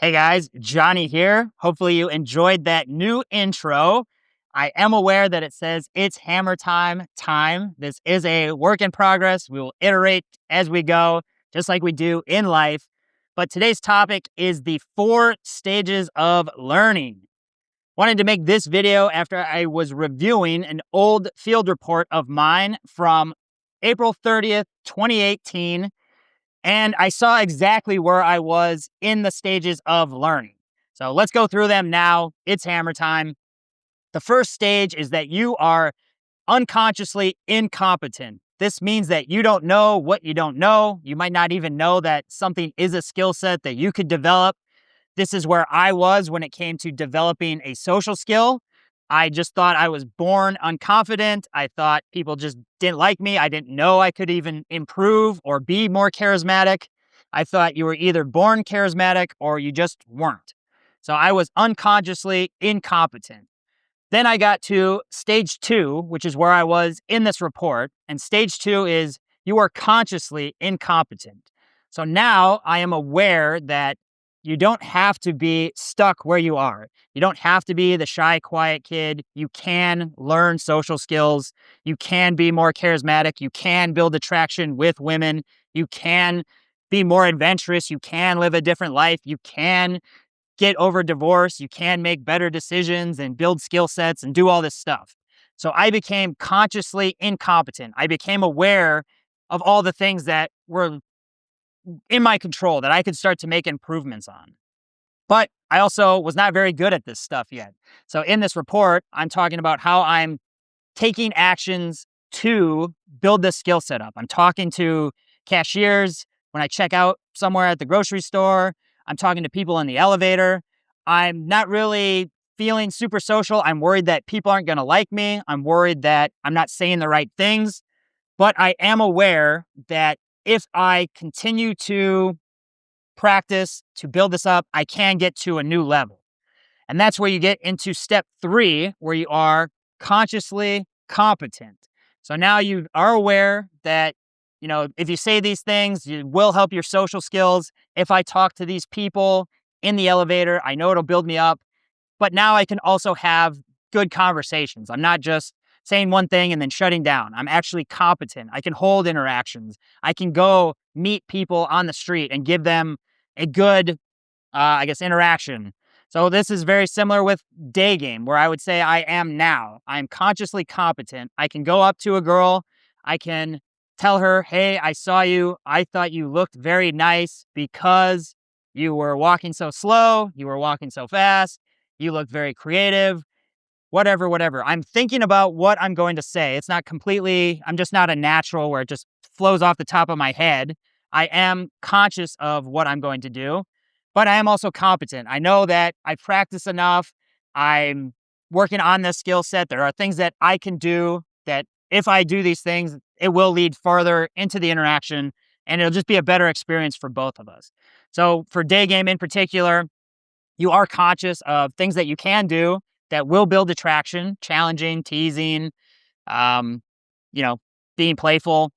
Hey guys, Johnny here. Hopefully you enjoyed that new intro. I am aware that it says it's hammer time. This is a work in progress. We will iterate as we go, just like we do in life. But today's topic is the 4 stages of learning. Wanted to make this video after I was reviewing an old field report of mine from April 30th, 2018, and I saw exactly where I was in the stages of learning. So let's go through them now. It's hammer time. The first stage is that you are unconsciously incompetent. This means that you don't know what you don't know. You might not even know that something is a skill set that you could develop. This is where I was when it came to developing a social skill. I just thought I was born unconfident. I thought people just didn't like me. I didn't know I could even improve or be more charismatic. I thought you were either born charismatic or you just weren't. So I was unconsciously incompetent. Then I got to stage 2, which is where I was in this report. And stage 2 is you are consciously incompetent. So now I am aware that you don't have to be stuck where you are. You don't have to be the shy, quiet kid. You can learn social skills. You can be more charismatic. You can build attraction with women. You can be more adventurous. You can live a different life. You can get over divorce. You can make better decisions and build skill sets and do all this stuff. So I became consciously incompetent. I became aware of all the things that were in my control that I could start to make improvements on. But I also was not very good at this stuff yet. So in this report, I'm talking about how I'm taking actions to build this skill set up. I'm talking to cashiers when I check out somewhere at the grocery store. I'm talking to people in the elevator. I'm not really feeling super social. I'm worried that people aren't going to like me. I'm worried that I'm not saying the right things. But I am aware that if I continue to practice to build this up, I can get to a new level. And that's where you get into step 3, where you are consciously competent. So now you are aware that, if you say these things, it will help your social skills. If I talk to these people in the elevator, I know it'll build me up. But now I can also have good conversations. I'm not just saying one thing and then shutting down. I'm actually competent. I can hold interactions. I can go meet people on the street and give them a good, interaction. So this is very similar with day game, where I would say I am now. I'm consciously competent. I can go up to a girl. I can tell her, hey, I saw you. I thought you looked very nice because you were walking so slow. You were walking so fast. You look very creative, whatever. I'm thinking about what I'm going to say. It's not completely, I'm just not a natural where it just flows off the top of my head. I am conscious of what I'm going to do, but I am also competent. I know that I practice enough. I'm working on this skill set. There are things that I can do that if I do these things, it will lead further into the interaction and it'll just be a better experience for both of us. So for day game in particular, you are conscious of things that you can do that will build attraction, challenging, teasing, um, you know, being playful.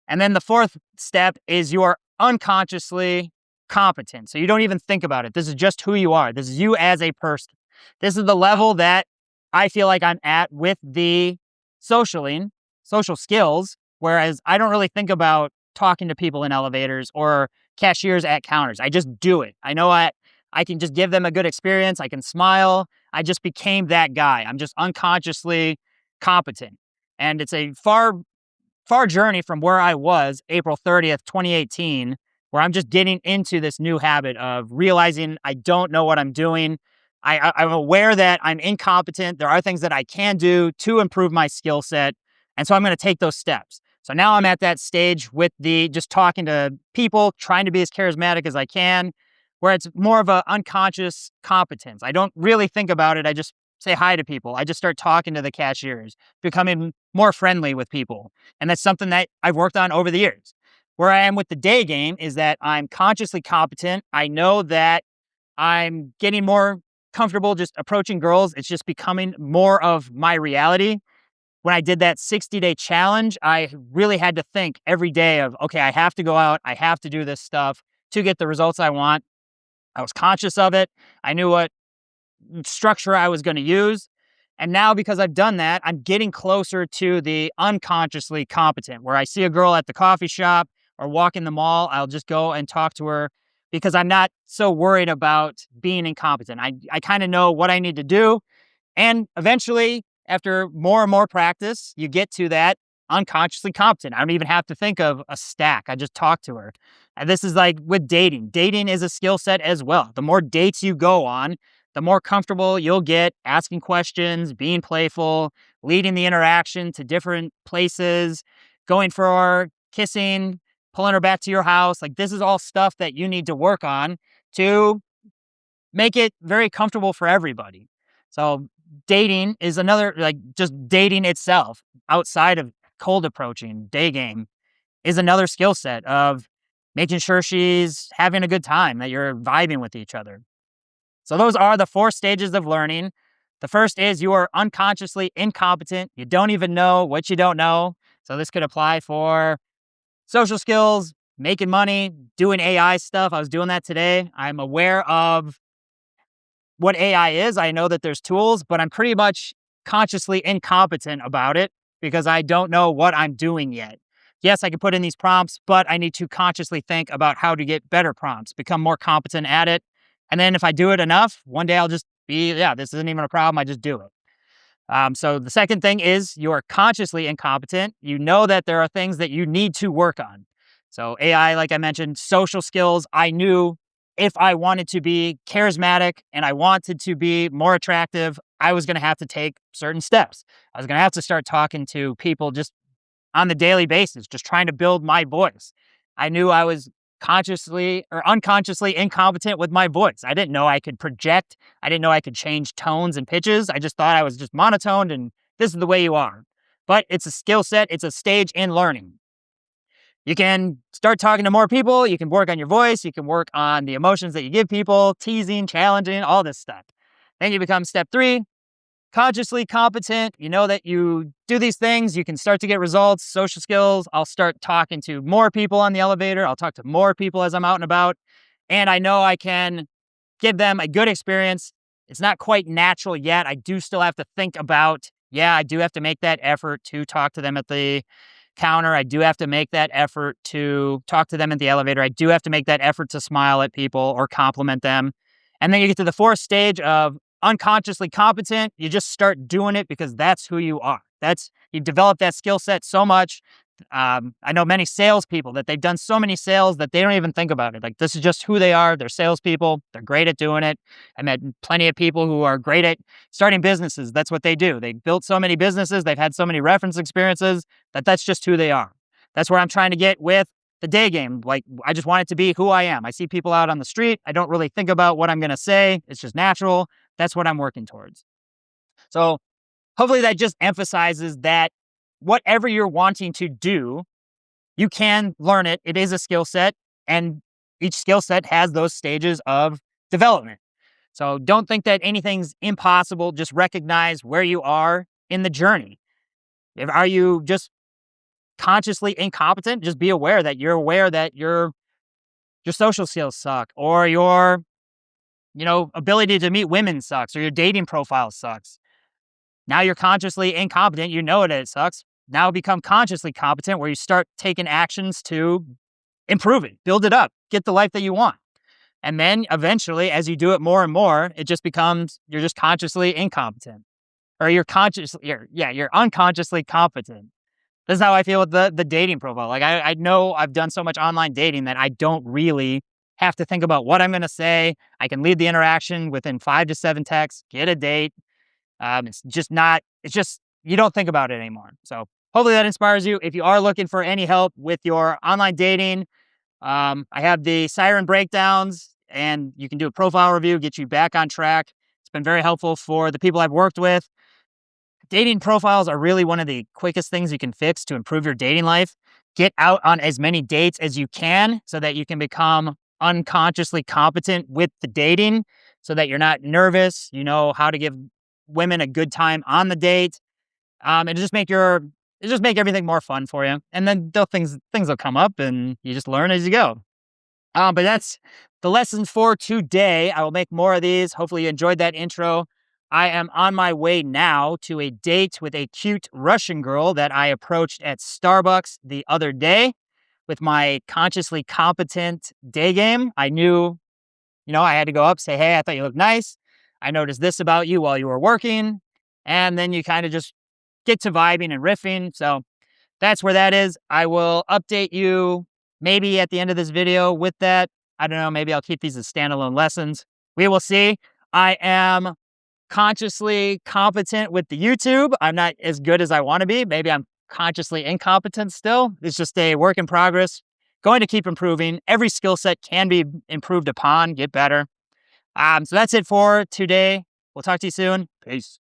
And then the fourth step is you are unconsciously competent. So you don't even think about it. This is just who you are. This is you as a person. This is the level that I feel like I'm at with the social skills, whereas I don't really think about talking to people in elevators or cashiers at counters. I just do it. I know I can just give them a good experience. I can smile. I just became that guy. I'm just unconsciously competent. And it's a far journey from where I was April 30th, 2018, where I'm just getting into this new habit of realizing I don't know what I'm doing. I'm aware that I'm incompetent. There are things that I can do to improve my skill set. And so I'm going to take those steps. So now I'm at that stage with the just talking to people, trying to be as charismatic as I can, where it's more of an unconscious competence. I don't really think about it. I just say hi to people. I just start talking to the cashiers, becoming more friendly with people. And that's something that I've worked on over the years. Where I am with the day game is that I'm consciously competent. I know that I'm getting more comfortable just approaching girls. It's just becoming more of my reality. When I did that 60-day challenge, I really had to think every day of, okay, I have to go out. I have to do this stuff to get the results I want. I was conscious of it. I knew what structure I was going to use. And now, because I've done that, I'm getting closer to the unconsciously competent, where I see a girl at the coffee shop or walk in the mall, I'll just go and talk to her because I'm not so worried about being incompetent. I kind of know what I need to do. And eventually, after more and more practice, you get to that unconsciously competent. I don't even have to think of a stack. I just talk to her. And this is like with dating. Dating is a skill set as well. The more dates you go on, the more comfortable you'll get asking questions, being playful, leading the interaction to different places, going for kissing, pulling her back to your house. Like, this is all stuff that you need to work on to make it very comfortable for everybody. So dating is another, like, just dating itself outside of cold approaching, day game, is another skill set of making sure she's having a good time, that you're vibing with each other. So those are the 4 stages of learning. The first is you are unconsciously incompetent. You don't even know what you don't know. So this could apply for social skills, making money, doing AI stuff. I was doing that today. I'm aware of what AI is. I know that there's tools, but I'm pretty much consciously incompetent about it because I don't know what I'm doing yet. Yes, I can put in these prompts, but I need to consciously think about how to get better prompts, become more competent at it. And then if I do it enough, one day I'll just be, yeah, this isn't even a problem. I just do it. So the second thing is you are consciously incompetent. You know that there are things that you need to work on. So AI, like I mentioned, social skills, I knew if I wanted to be charismatic and I wanted to be more attractive, I was going to have to take certain steps. I was going to have to start talking to people just on the daily basis, just trying to build my voice. I knew I was consciously or unconsciously incompetent with my voice. I didn't know I could project. I didn't know I could change tones and pitches. I just thought I was just monotoned and this is the way you are. But it's a skill set, it's a stage in learning. You can start talking to more people. You can work on your voice. You can work on the emotions that you give people, teasing, challenging, all this stuff. Then you become step 3, consciously competent. You know that you do these things, you can start to get results, social skills. I'll start talking to more people on the elevator. I'll talk to more people as I'm out and about. And I know I can give them a good experience. It's not quite natural yet. I do still have to think about, yeah, I do have to make that effort to talk to them at the counter. I do have to make that effort to talk to them in the elevator. I do have to make that effort to smile at people or compliment them. And then you get to the 4th stage of unconsciously competent. You just start doing it because that's who you are. You develop that skill set so much. I know many salespeople that they've done so many sales that they don't even think about it. Like, this is just who they are. They're salespeople. They're great at doing it. I met plenty of people who are great at starting businesses. That's what they do. They built so many businesses. They've had so many reference experiences that's just who they are. That's where I'm trying to get with the day game. Like, I just want it to be who I am. I see people out on the street. I don't really think about what I'm going to say. It's just natural. That's what I'm working towards. So hopefully that just emphasizes that whatever you're wanting to do, you can learn it. It is a skill set, and each skill set has those stages of development. So don't think that anything's impossible. Just recognize where you are in the journey. Are you just consciously incompetent? Just be aware that your social skills suck, or your ability to meet women sucks, or your dating profile sucks. Now you're consciously incompetent. You know it sucks. Now become consciously competent, where you start taking actions to improve it, build it up, get the life that you want. And then eventually, as you do it more and more, it just becomes, you're just consciously incompetent, or you're unconsciously competent. This is how I feel with the dating profile. Like, I know I've done so much online dating that I don't really have to think about what I'm going to say. I can lead the interaction within 5 to 7 texts, get a date. It's just, you don't think about it anymore. So hopefully that inspires you. If you are looking for any help with your online dating, I have the Siren breakdowns, and you can do a profile review, get you back on track. It's been very helpful for the people I've worked with. Dating profiles are really one of the quickest things you can fix to improve your dating life. Get out on as many dates as you can so that you can become unconsciously competent with the dating, so that you're not nervous. You know how to give women a good time on the date. And just make everything more fun for you. And then things will come up, and you just learn as you go. But that's the lesson for today. I will make more of these. Hopefully you enjoyed that intro. I am on my way now to a date with a cute Russian girl that I approached at Starbucks the other day with my consciously competent day game. I knew, I had to go up, say, hey, I thought you looked nice. I noticed this about you while you were working. And then you kind of just get to vibing and riffing. So that's where that is. I will update you maybe at the end of this video with that. I don't know. Maybe I'll keep these as standalone lessons. We will see. I am consciously competent with the YouTube. I'm not as good as I want to be. Maybe I'm consciously incompetent still. It's just a work in progress. Going to keep improving. Every skill set can be improved upon, get better. So that's it for today. We'll talk to you soon. Peace.